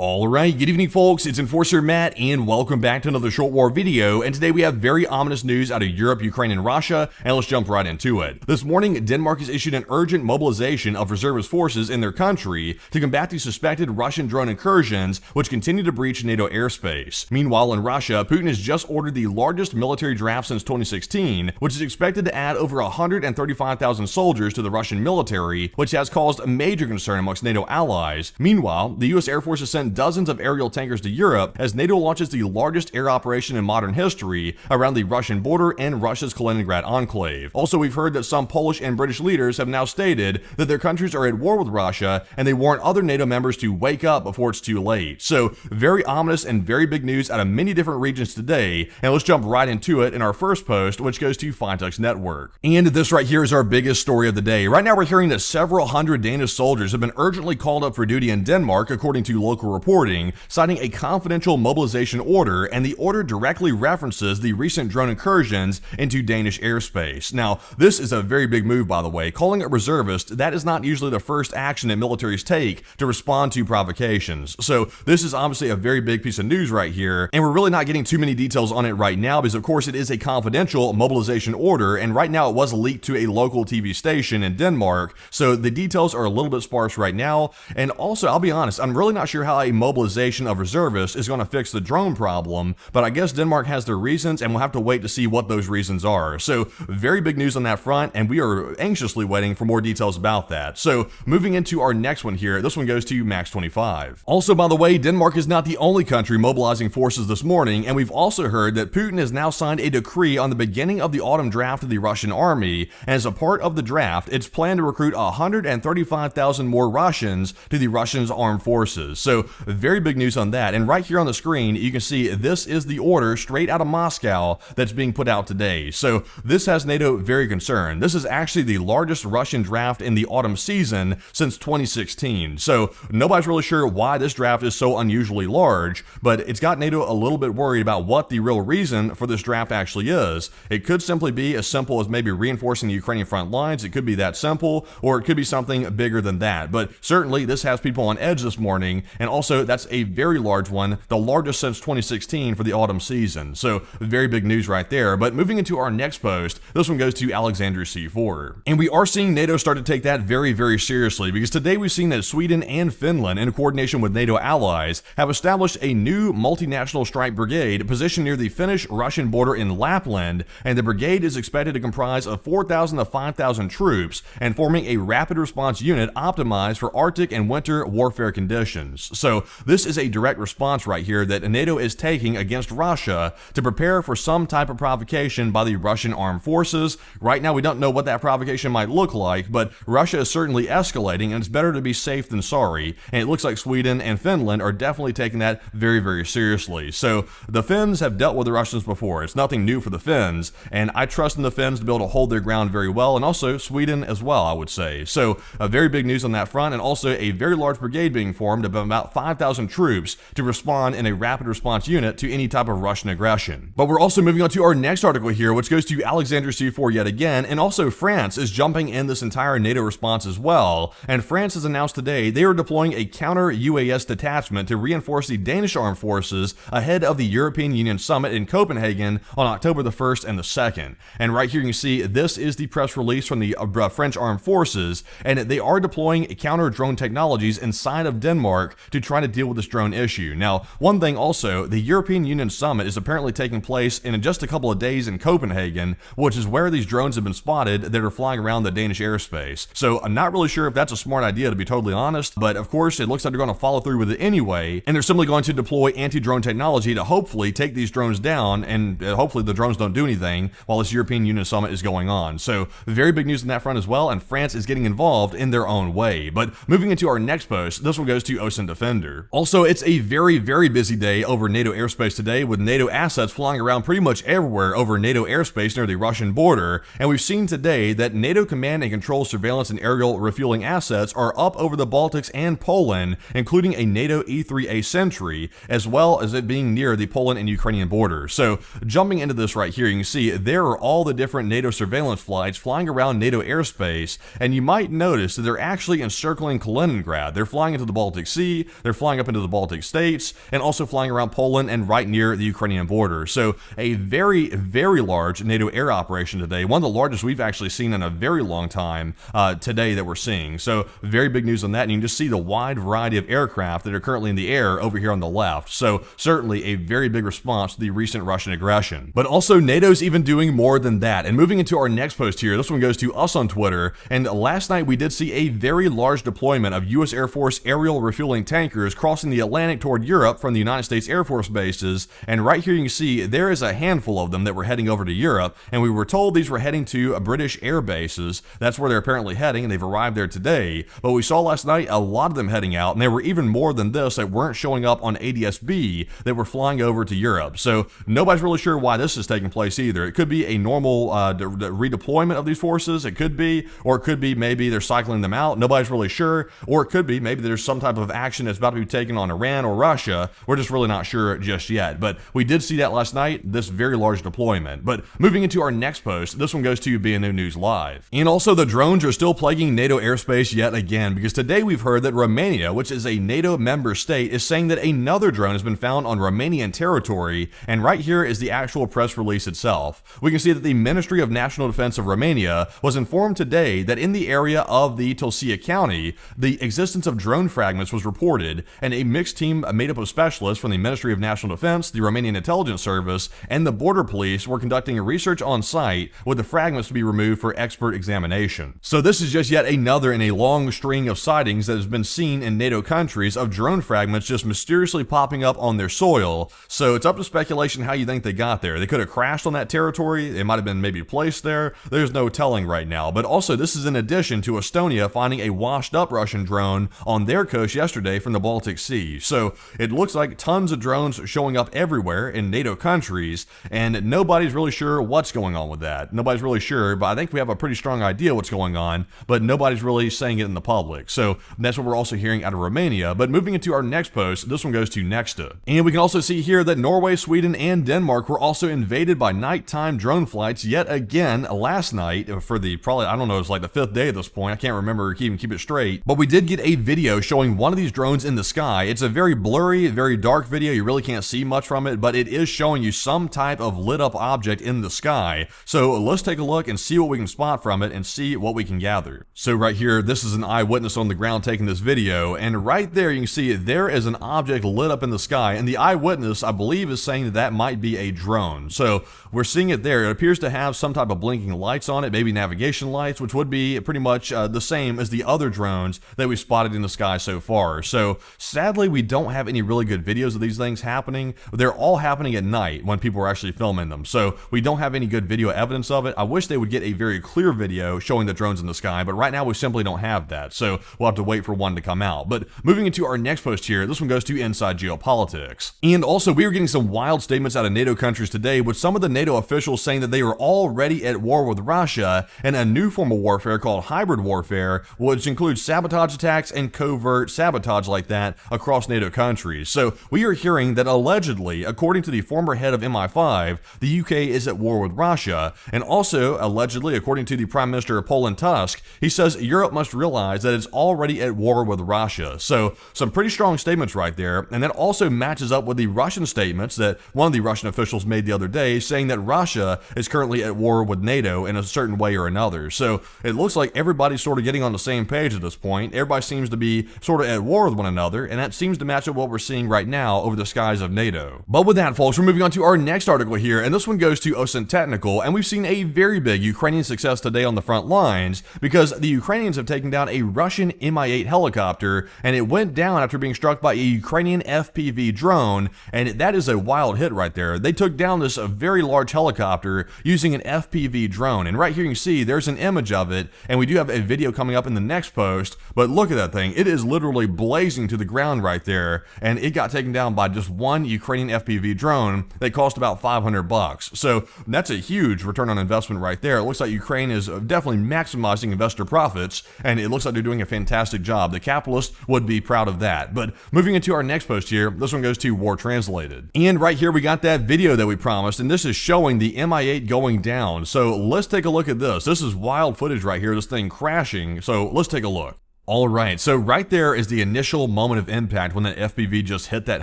Alright, good evening folks, it's Enforcer Matt and welcome back to another short war video, and today we have very ominous news out of Europe, Ukraine, and Russia, and let's jump right into it. This morning, Denmark has issued an urgent mobilization of reservist forces in their country to combat the suspected Russian drone incursions which continue to breach NATO airspace. Meanwhile, in Russia, Putin has just ordered the largest military draft since 2016, which is expected to add over 135,000 soldiers to the Russian military, which has caused major concern amongst NATO allies. Meanwhile, the US Air Force has sent dozens of aerial tankers to Europe as NATO launches the largest air operation in modern history around the Russian border and Russia's Kaliningrad enclave. Also, we've heard that some Polish and British leaders have now stated that their countries are at war with Russia and they warn other NATO members to wake up before it's too late. So, very ominous and very big news out of many different regions today, and let's jump right into it in our first post, which goes to Fintech's network. And this right here is our biggest story of the day. Right now we're hearing that several hundred Danish soldiers have been urgently called up for duty in Denmark, according to local reporting, citing a confidential mobilization order, and the order directly references the recent drone incursions into Danish airspace. Now, this is a very big move, by the way. Calling a reservist, that is not usually the first action that militaries take to respond to provocations. So this is obviously a very big piece of news right here, and we're really not getting too many details on it right now because of course it is a confidential mobilization order, and right now it was leaked to a local TV station in Denmark, so the details are a little bit sparse right now. And also, I'll be honest, I'm really not sure how a mobilization of reservists is going to fix the drone problem, but I guess Denmark has their reasons and we'll have to wait to see what those reasons are. So very big news on that front, and we are anxiously waiting for more details about that. So moving into our next one here, this one goes to Max 25. Also, by the way, Denmark is not the only country mobilizing forces this morning, and we've also heard that Putin has now signed a decree on the beginning of the autumn draft of the Russian army, and as a part of the draft, it's planned to recruit 135,000 more Russians to the Russians' armed forces. So very big news on that, and right here on the screen you can see this is the order straight out of Moscow that's being put out today. So this has NATO very concerned. This is actually the largest Russian draft in the autumn season since 2016. So nobody's really sure why this draft is so unusually large, but it's got NATO a little bit worried about what the real reason for this draft actually is. It could simply be as simple as maybe reinforcing the Ukrainian front lines. It could be that simple, or it could be something bigger than that. But certainly this has people on edge this morning, and also that's a very large one, the largest since 2016 for the autumn season. So very big news right there. But moving into our next post, this one goes to Alexander C4. And we are seeing NATO start to take that very, very seriously, because today we've seen that Sweden and Finland, in coordination with NATO allies, have established a new multinational strike brigade positioned near the Finnish-Russian border in Lapland, and the brigade is expected to comprise of 4,000 to 5,000 troops and forming a rapid response unit optimized for Arctic and winter warfare conditions. So this is a direct response right here that NATO is taking against Russia to prepare for some type of provocation by the Russian armed forces. Right now we don't know what that provocation might look like, but Russia is certainly escalating, and it's better to be safe than sorry, and it looks like Sweden and Finland are definitely taking that very, very seriously. So the Finns have dealt with the Russians before. It's nothing new for the Finns, and I trust in the Finns to be able to hold their ground very well, and also Sweden as well, I would say. So very big news on that front, and also a very large brigade being formed of about 5,000 troops to respond in a rapid response unit to any type of Russian aggression. But we're also moving on to our next article here, which goes to Alexander C4 yet again, and also France is jumping in this entire NATO response as well, and France has announced today they are deploying a counter-UAS detachment to reinforce the Danish armed forces ahead of the European Union summit in Copenhagen on October the 1st and the 2nd. And right here you can see this is the press release from the French armed forces, and they are deploying counter-drone technologies inside of Denmark to try to deal with this drone issue. Now, one thing also, the European Union summit is apparently taking place in just a couple of days in Copenhagen, which is where these drones have been spotted that are flying around the Danish airspace. So I'm not really sure if that's a smart idea, to be totally honest, but of course it looks like they're going to follow through with it anyway, and they're simply going to deploy anti-drone technology to hopefully take these drones down, and hopefully the drones don't do anything while this European Union summit is going on. So very big news on that front as well, and France is getting involved in their own way. But moving into our next post, this one goes to Ocean Defender. Also, it's a very, very busy day over NATO airspace today, with NATO assets flying around pretty much everywhere over NATO airspace near the Russian border, and we've seen today that NATO command and control surveillance and aerial refueling assets are up over the Baltics and Poland, including a NATO E-3A Sentry, as well as it being near the Poland and Ukrainian border. So jumping into this right here, you can see there are all the different NATO surveillance flights flying around NATO airspace, and you might notice that they're actually encircling Kaliningrad. They're flying into the Baltic Sea, They're flying up into the Baltic states and also flying around Poland and right near the Ukrainian border. So a very, very large NATO air operation today, one of the largest we've actually seen in a very long time today that we're seeing. So very big news on that, and you can just see the wide variety of aircraft that are currently in the air over here on the left. So certainly a very big response to the recent Russian aggression. But also NATO's even doing more than that. And moving into our next post here, this one goes to us on Twitter, and last night we did see a very large deployment of U.S. Air Force aerial refueling tankers crossing the Atlantic toward Europe from the United States Air Force bases, and right here you can see there is a handful of them that were heading over to Europe, and we were told these were heading to British air bases. That's where they're apparently heading, and they've arrived there today. But we saw last night a lot of them heading out, and there were even more than this that weren't showing up on ADS-B that were flying over to Europe. So nobody's really sure why this is taking place either. It could be a normal redeployment of these forces, it could be, or it could be maybe they're cycling them out. Nobody's really sure. Or it could be maybe there's some type of action that's about to be taken on Iran or Russia. We're just really not sure just yet. But we did see that last night, this very large deployment. But moving into our next post, this one goes to BNN News Live. And also the drones are still plaguing NATO airspace yet again, because today we've heard that Romania, which is a NATO member state, is saying that another drone has been found on Romanian territory. And right here is the actual press release itself. We can see that the Ministry of National Defense of Romania was informed today that in the area of the Tulcea County, the existence of drone fragments was reported, and a mixed team made up of specialists from the Ministry of National Defense, the Romanian Intelligence Service, and the Border Police were conducting research on site with the fragments to be removed for expert examination. So this is just yet another in a long string of sightings that has been seen in NATO countries of drone fragments just mysteriously popping up on their soil. So it's up to speculation how you think they got there. They could have crashed on that territory. They might have been maybe placed there. There's no telling right now. But also this is in addition to Estonia finding a washed up Russian drone on their coast yesterday from the Baltic Sea. So it looks like tons of drones showing up everywhere in NATO countries, and nobody's really sure what's going on with that. Nobody's really sure, but I think we have a pretty strong idea what's going on, but nobody's really saying it in the public. So that's what we're also hearing out of Romania. But moving into our next post, this one goes to Nexta. And we can also see here that Norway, Sweden, and Denmark were also invaded by nighttime drone flights yet again last night for the probably, I don't know, it's like the 5th day at this point. I can't remember, even keep it straight. But we did get a video showing one of these drones in the sky. It's a very blurry, very dark video. You really can't see much from it, but it is showing you some type of lit up object in the sky. So let's take a look and see what we can spot from it and see what we can gather. So right here, this is an eyewitness on the ground taking this video, and right there you can see there is an object lit up in the sky, and the eyewitness, I believe, is saying that that might be a drone. So we're seeing it there. It appears to have some type of blinking lights on it, maybe navigation lights, which would be pretty much the same as the other drones that we spotted in the sky so far. So sadly, we don't have any really good videos of these things happening. They're all happening at night when people are actually filming them. So we don't have any good video evidence of it. I wish they would get a very clear video showing the drones in the sky, but right now we simply don't have that. So we'll have to wait for one to come out. But moving into our next post here, this one goes to Inside Geopolitics. And also, we are getting some wild statements out of NATO countries today, with some of the NATO officials saying that they are already at war with Russia and a new form of warfare called hybrid warfare, which includes sabotage attacks and covert sabotage like that across NATO countries. So we are hearing that allegedly, according to the former head of MI5, the UK is at war with Russia, and also allegedly, according to the Prime Minister of Poland, Tusk, he says Europe must realize that it's already at war with Russia. So some pretty strong statements right there, and that also matches up with the Russian statements that one of the Russian officials made the other day, saying that Russia is currently at war with NATO in a certain way or another. So it looks like everybody's sort of getting on the same page at this point. Everybody seems to be sort of at war with one another, and that seems to match up what we're seeing right now over the skies of NATO. But with that, folks, we're moving on to our next article here, and this one goes to OSINT Technical, and we've seen a very big Ukrainian success today on the front lines, because the Ukrainians have taken down a Russian Mi-8 helicopter, and it went down after being struck by a Ukrainian FPV drone, and that is a wild hit right there. They took down this very large helicopter using an FPV drone, and right here you can see there's an image of it, and we do have a video coming up in the next post, but look at that thing. It is literally blazing to the ground right there, and it got taken down by just one Ukrainian FPV drone that cost about $500. So that's a huge return on investment right there. It looks like Ukraine is definitely maximizing investor profits, and it looks like they're doing a fantastic job. The capitalists would be proud of that. But moving into our next post here, this one goes to War Translated. And right here we got that video that we promised, and this is showing the Mi-8 going down. So let's take a look at this. This is wild footage right here, this thing crashing. So let's take a look. All right, so right there is the initial moment of impact when that FPV just hit that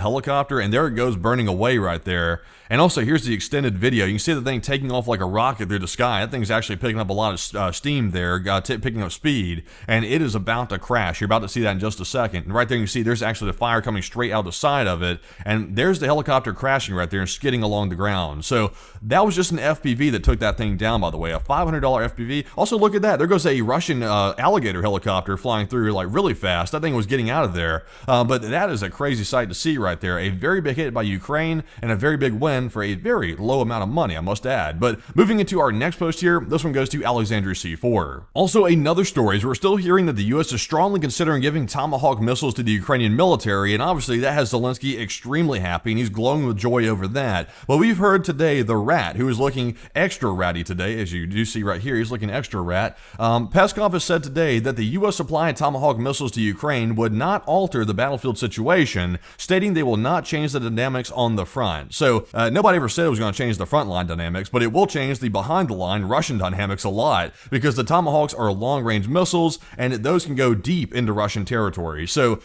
helicopter, and there it goes burning away right there. And also, here's the extended video. You can see the thing taking off like a rocket through the sky. That thing's actually picking up a lot of steam there, picking up speed, and it is about to crash. You're about to see that in just a second. And right there you can see there's actually the fire coming straight out the side of it, and there's the helicopter crashing right there and skidding along the ground. So that was just an FPV that took that thing down, by the way, a $500 FPV. Also, look at that. There goes a Russian alligator helicopter flying through like really fast. That thing was getting out of there, but that is a crazy sight to see right there. A very big hit by Ukraine and a very big win for a very low amount of money, I must add. But moving into our next post here, this one goes to Alexandria C4. Also, another story is we're still hearing that the U.S. is strongly considering giving Tomahawk missiles to the Ukrainian military, and obviously that has Zelensky extremely happy, and he's glowing with joy over that. But we've heard today the rat, who is looking extra ratty today, as you do see right here, he's looking extra rat. Peskov has said today that the U.S. supply of Tomahawk missiles to Ukraine would not alter the battlefield situation, stating they will not change the dynamics on the front. So nobody ever said it was going to change the frontline dynamics, but it will change the behind-the-line Russian dynamics a lot, because the Tomahawks are long-range missiles, and those can go deep into Russian territory. So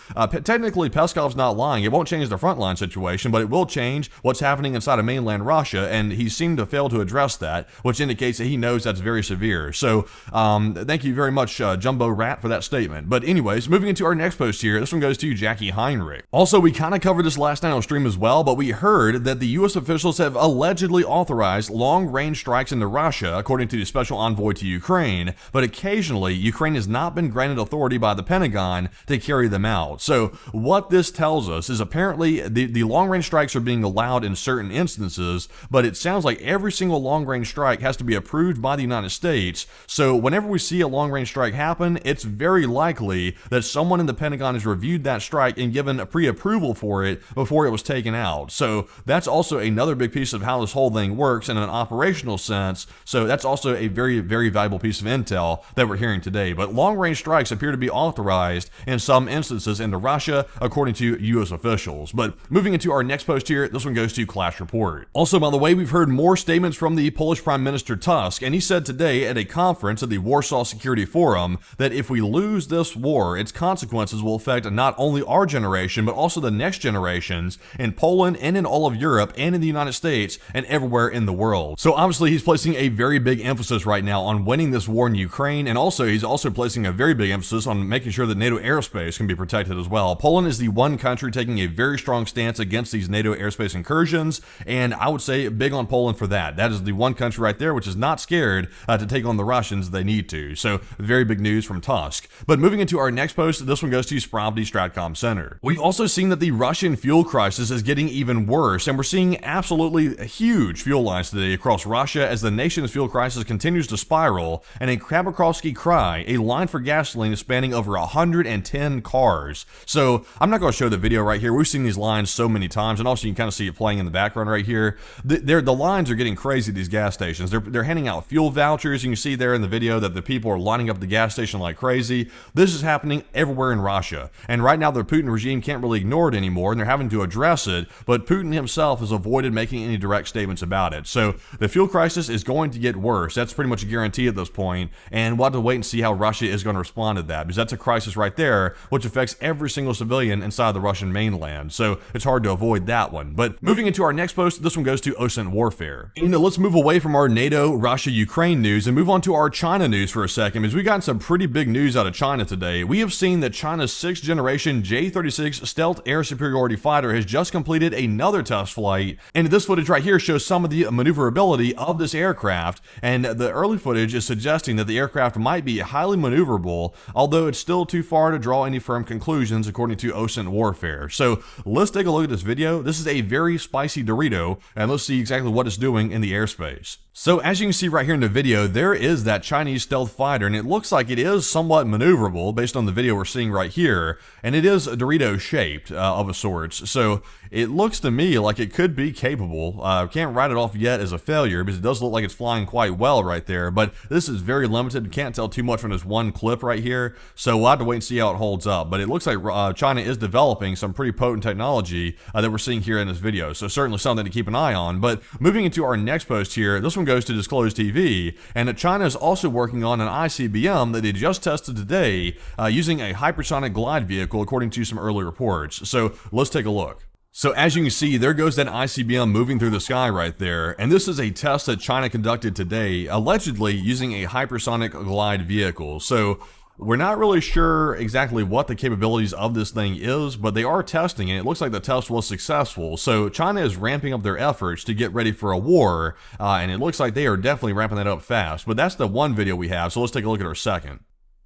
technically, Peskov's not lying. It won't change the frontline situation, but it will change what's happening inside of mainland Russia, and he seemed to fail to address that, which indicates that he knows that's very severe. So thank you very much, Jumbo Rat, for that statement. But anyways, moving into our next post here, this one goes to Jackie Heinrich. Also, we kind of covered this last night on stream as well, but we heard that the U.S. officials have allegedly authorized long-range strikes into Russia, according to the special envoy to Ukraine, but occasionally Ukraine has not been granted authority by the Pentagon to carry them out. So what this tells us is apparently the long-range strikes are being allowed in certain instances, but it sounds like every single long-range strike has to be approved by the United States. So whenever we see a long-range strike happen, it's very likely that someone in the Pentagon has reviewed that strike and given a pre-approval for it before it was taken out. So that's also another big piece of how this whole thing works in an operational sense. So that's also a very, very valuable piece of intel that we're hearing today. But long-range strikes appear to be authorized in some instances into Russia, according to U.S. officials. But moving into our next post here, this one goes to Clash Report. Also, by the way, we've heard more statements from the Polish Prime Minister Tusk, and he said today at a conference at the Warsaw Security Forum that if we lose this war, its consequences will affect not only our generation, but also the next generations in Poland and in all of Europe and in the United States and everywhere in the world. So obviously he's placing a very big emphasis right now on winning this war in Ukraine, and also he's also placing a very big emphasis on making sure that NATO airspace can be protected as well. Poland is the one country taking a very strong stance against these NATO airspace incursions, and I would say big on Poland for that. That is the one country right there which is not scared to take on the Russians if they need to. So very big news from Tusk. But moving into our next post, this one goes to Spravdy Stratcom Center. We've also seen that the Russian fuel crisis is getting even worse, and we're seeing absolutely huge fuel lines today across Russia as the nation's fuel crisis continues to spiral, and in Khabarovsky Krai, a line for gasoline is spanning over 110 cars. So I'm not going to show the video right here. We've seen these lines so many times, and also you can kind of see it playing in the background right here. The lines are getting crazy at these gas stations. They're handing out fuel vouchers. You can see there in the video that the people are lining up at the gas station like crazy. This is happening everywhere in Russia, and right now the Putin regime can't really ignore it anymore, and they're having to address it, but Putin himself has avoided making any direct statements about it. So the fuel crisis is going to get worse. That's pretty much a guarantee at this point, and we'll have to wait and see how Russia is going to respond to that, because that's a crisis right there which affects every single civilian inside the Russian mainland. So it's hard to avoid that one. But moving into our next post, this one goes to OSINT warfare. Let's move away from our NATO, Russia, Ukraine news and move on to our China news for a second, because we got some pretty big news out of China today. We have seen that China's 6th generation J-36 stealth air superiority fighter has just completed another test flight, and this footage right here shows some of the maneuverability of this aircraft, and the early footage is suggesting that the aircraft might be highly maneuverable, although it's still too far to draw any firm conclusions according to OSINT warfare. So let's take a look at this video. This is a very spicy Dorito, and let's see exactly what it's doing in the airspace. So as you can see right here in the video, there is that Chinese stealth fighter, and it looks like it is somewhat maneuverable based on the video we're seeing right here, and it is Dorito shaped of a sorts. So it looks to me like it could be capable. Can't write it off yet as a failure because it does look like it's flying quite well right there, but this is very limited. Can't tell too much from this one clip right here, so we'll have to wait and see how it holds up. But it looks like China is developing some pretty potent technology that we're seeing here in this video, so certainly something to keep an eye on. But moving into our next post here, this one goes to Disclosed TV, and China is also working on an ICBM that they just tested today, today using a hypersonic glide vehicle, according to some early reports. So let's take a look. So as you can see, there goes that ICBM moving through the sky right there. And this is a test that China conducted today, allegedly using a hypersonic glide vehicle. So we're not really sure exactly what the capabilities of this thing is, but they are testing it. It looks like the test was successful. So China is ramping up their efforts to get ready for a war, and it looks like they are definitely ramping that up fast. But that's the one video we have, so let's take a look at our second.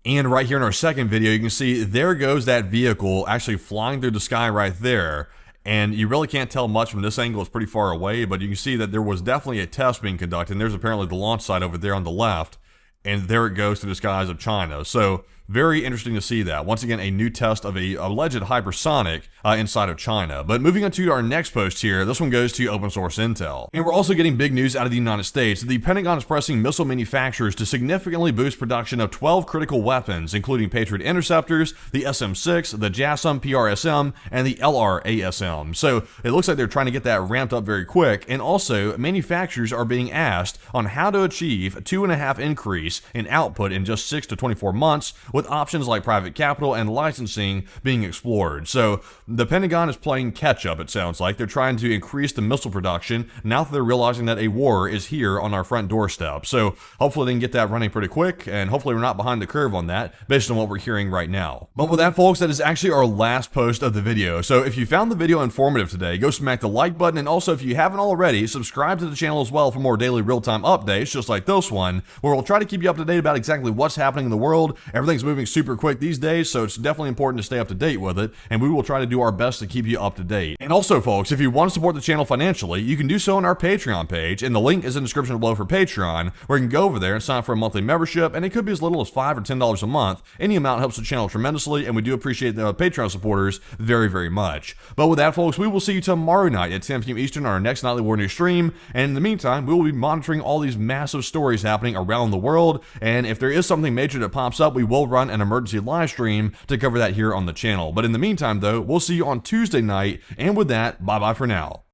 And right here in our second video, you can see there goes that vehicle actually flying through the sky right there. And you really can't tell much from this angle, it's pretty far away, but you can see that there was definitely a test being conducted, and there's apparently the launch site over there on the left, and there it goes to the skies of China. So very interesting to see that. Once again, a new test of a alleged hypersonic inside of China. But moving on to our next post here, this one goes to open source intel. And we're also getting big news out of the United States. The Pentagon is pressing missile manufacturers to significantly boost production of 12 critical weapons, including Patriot interceptors, the SM-6, the JASSM PRSM, and the LRASM. So it looks like they're trying to get that ramped up very quick. And also, manufacturers are being asked on how to achieve a 2.5 increase in output in just 6 to 24 months, with options like private capital and licensing being explored. So the Pentagon is playing catch up, it sounds like. They're trying to increase the missile production now that they're realizing that a war is here on our front doorstep. So hopefully they can get that running pretty quick, and hopefully we're not behind the curve on that based on what we're hearing right now. But with that, folks, that is actually our last post of the video. So if you found the video informative today, go smack the like button, and also if you haven't already, subscribe to the channel as well for more daily real-time updates just like this one, where we'll try to keep you up to date about exactly what's happening in the world. Everything's moving super quick these days, so it's definitely important to stay up to date with it, and we will try to do our best to keep you up to date. And also, folks, if you want to support the channel financially, you can do so on our Patreon page, and the link is in the description below for Patreon, where you can go over there and sign up for a monthly membership, and it could be as little as $5 or $10 a month. Any amount helps the channel tremendously, and we do appreciate the Patreon supporters very, very much. But with that, folks, we will see you tomorrow night at 10 p.m. Eastern on our next Nightly War News stream, and in the meantime, we will be monitoring all these massive stories happening around the world, and if there is something major that pops up, we will run an emergency live stream to cover that here on the channel. But in the meantime, though, we'll see you on Tuesday night, and with that, bye-bye for now.